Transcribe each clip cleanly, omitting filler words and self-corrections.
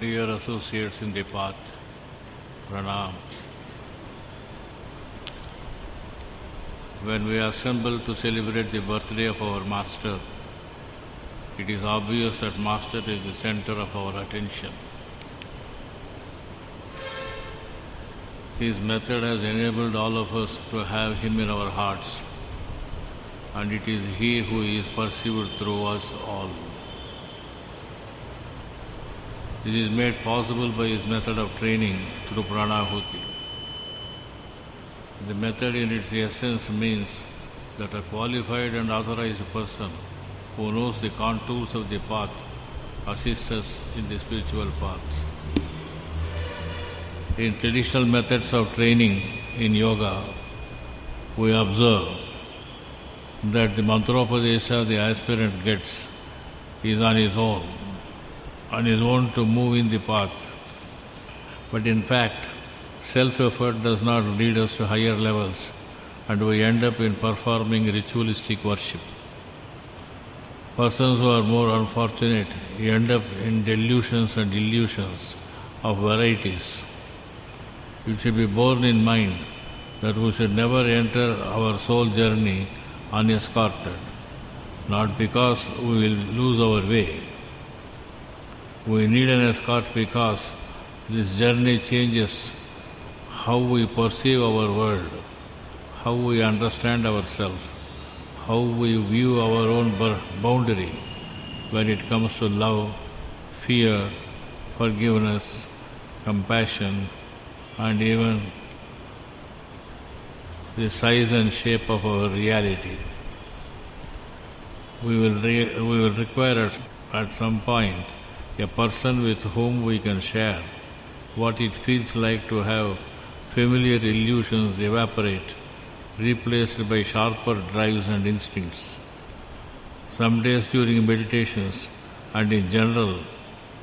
Dear associates in the path, Pranam. When we assemble to celebrate the birthday of our Master, it is obvious that Master is the center of our attention. His method has enabled all of us to have Him in our hearts, and it is He who is perceived through us all. This is made possible by His method of training through Pranahuti. The method in its essence means that a qualified and authorized person who knows the contours of the path assists us in the spiritual paths. In traditional methods of training in yoga, we observe that the mantropadesha the aspirant gets is on his own to move in the path. But in fact, self-effort does not lead us to higher levels, and we end up in performing ritualistic worship. Persons who are more unfortunate end up in delusions and illusions of varieties. It should be borne in mind that we should never enter our soul journey unescorted, not because we will lose our way. We need an escort because this journey changes how we perceive our world, how we understand ourselves, how we view our own boundary when it comes to love, fear, forgiveness, compassion, and even the size and shape of our reality. We will require at some point a person with whom we can share what it feels like to have familiar illusions evaporate, replaced by sharper drives and instincts. Some days during meditations and in general,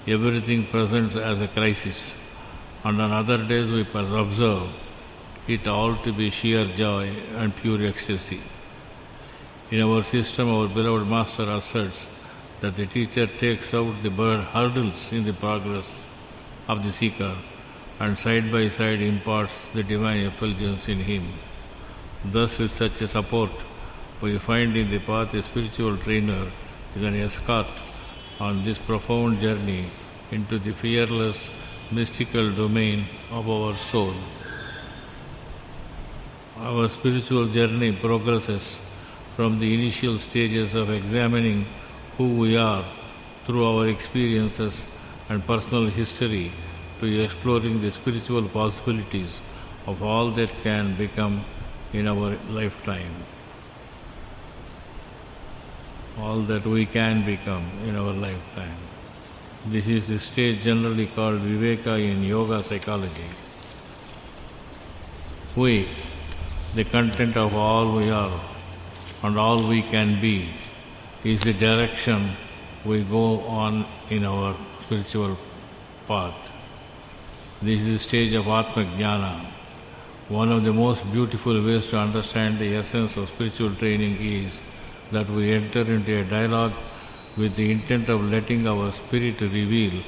everything presents as a crisis, and on other days we observe it all to be sheer joy and pure ecstasy. In our system, our beloved Master asserts that the teacher takes out the hurdles in the progress of the seeker and side by side imparts the divine effulgence in him. Thus, with such a support, we find in the path a spiritual trainer is an escort on this profound journey into the fearless, mystical domain of our soul. Our spiritual journey progresses from the initial stages of examining who we are through our experiences and personal history to exploring the spiritual possibilities of all that can become in our lifetime. All that we can become in our lifetime. This is the stage generally called Viveka in yoga psychology. We, the content of all we are and all we can be, is the direction we go on in our spiritual path. This is the stage of Atma Jnana. One of the most beautiful ways to understand the essence of spiritual training is that we enter into a dialogue with the intent of letting our spirit reveal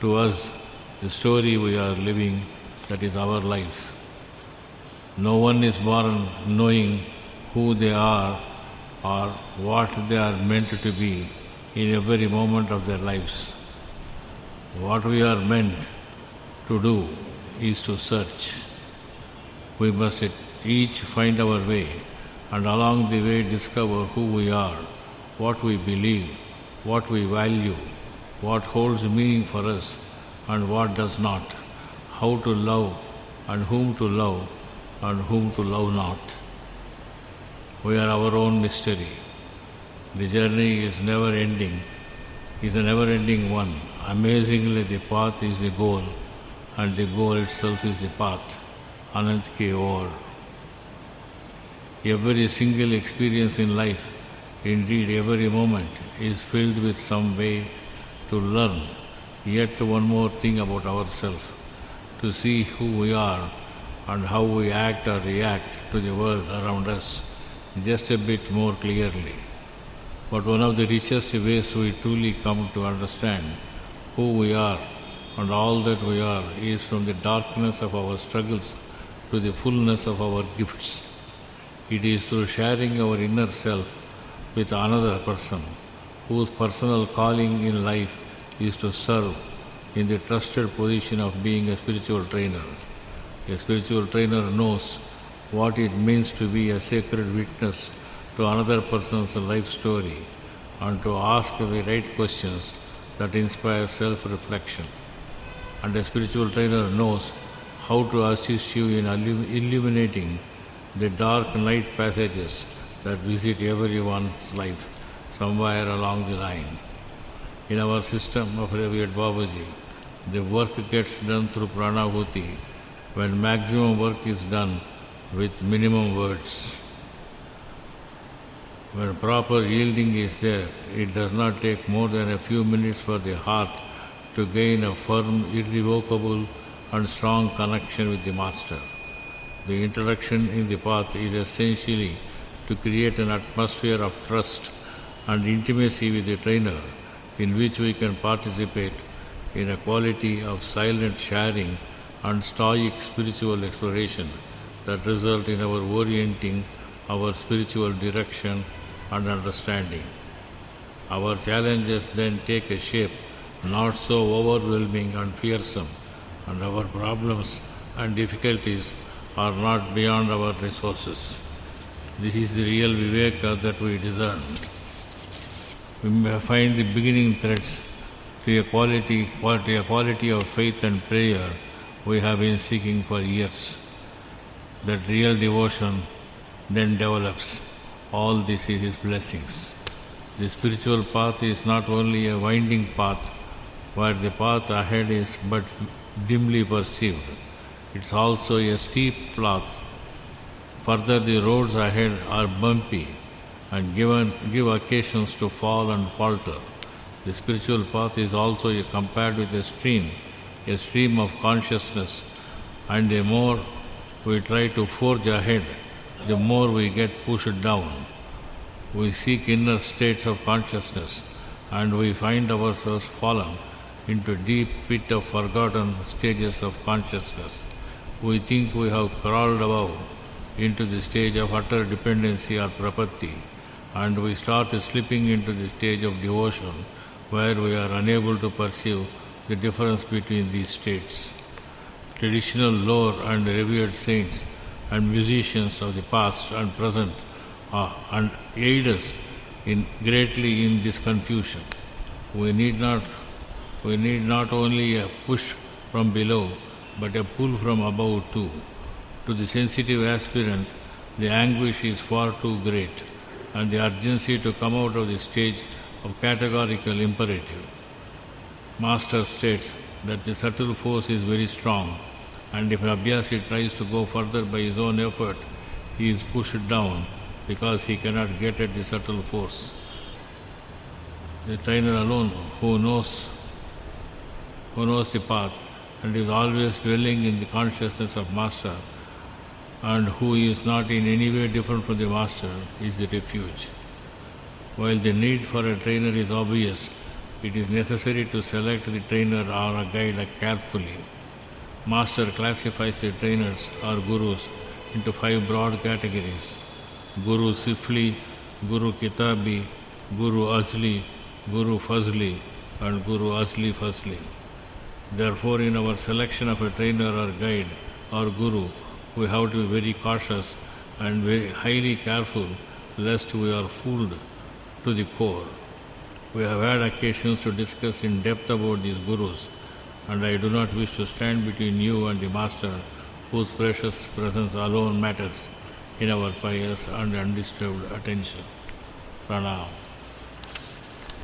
to us the story we are living, that is our life. No one is born knowing who they are or what they are meant to be in every moment of their lives. What we are meant to do is to search. We must each find our way and along the way discover who we are, what we believe, what we value, what holds meaning for us and what does not, how to love and whom to love not. We are our own mystery. The journey is a never-ending one. Amazingly, the path is the goal, and the goal itself is the path. Anant Ki Or. Every single experience in life, indeed every moment, is filled with some way to learn yet one more thing about ourselves, to see who we are and how we act or react to the world around us just a bit more clearly. But one of the richest ways we truly come to understand who we are and all that we are is from the darkness of our struggles to the fullness of our gifts. It is through sharing our inner self with another person whose personal calling in life is to serve in the trusted position of being a spiritual trainer. A spiritual trainer knows what it means to be a sacred witness to another person's life story and to ask the right questions that inspire self-reflection. And a spiritual trainer knows how to assist you in illuminating the dark night passages that visit everyone's life somewhere along the line. In our system of Revered Babaji, the work gets done through pranahuti when maximum work is done with minimum words. When proper yielding is there, it does not take more than a few minutes for the heart to gain a firm, irrevocable and strong connection with the Master. The introduction in the path is essentially to create an atmosphere of trust and intimacy with the trainer in which we can participate in a quality of silent sharing and stoic spiritual exploration that result in our orienting our spiritual direction and understanding. Our challenges then take a shape not so overwhelming and fearsome, and our problems and difficulties are not beyond our resources. This is the real Viveka that we discern. We may find the beginning threads to a quality of faith and prayer we have been seeking for years. That real devotion then develops. All this is His blessings. The spiritual path is not only a winding path where the path ahead is but dimly perceived. It's also a steep path. Further, the roads ahead are bumpy and give occasions to fall and falter. The spiritual path is also compared with a stream of consciousness, and the more we try to forge ahead, the more we get pushed down. We seek inner states of consciousness, and we find ourselves fallen into deep pit of forgotten stages of consciousness. We think we have crawled above into the stage of utter dependency or prapatti, and we start slipping into the stage of devotion where we are unable to perceive the difference between these states. Traditional lore and revered saints and musicians of the past and present and aid us greatly in this confusion. We need not only a push from below, but a pull from above too. To the sensitive aspirant, the anguish is far too great, and the urgency to come out of the stage of categorical imperative. Master states that the subtle force is very strong, and if Abhyasi tries to go further by his own effort, he is pushed down because he cannot get at the subtle force. The trainer alone who knows the path and is always dwelling in the consciousness of Master and who is not in any way different from the Master is the refuge. While the need for a trainer is obvious, it is necessary to select the trainer or a guide carefully. Master classifies the trainers or gurus into 5 broad categories: Guru Sifli, Guru Kitabi, Guru Asli, Guru Fazli, and Guru Asli Fazli. Therefore, in our selection of a trainer or guide or guru, we have to be very cautious and very highly careful lest we are fooled to the core. We have had occasions to discuss in depth about these gurus, and I do not wish to stand between you and the Master, whose precious presence alone matters in our pious and undisturbed attention. Pranam.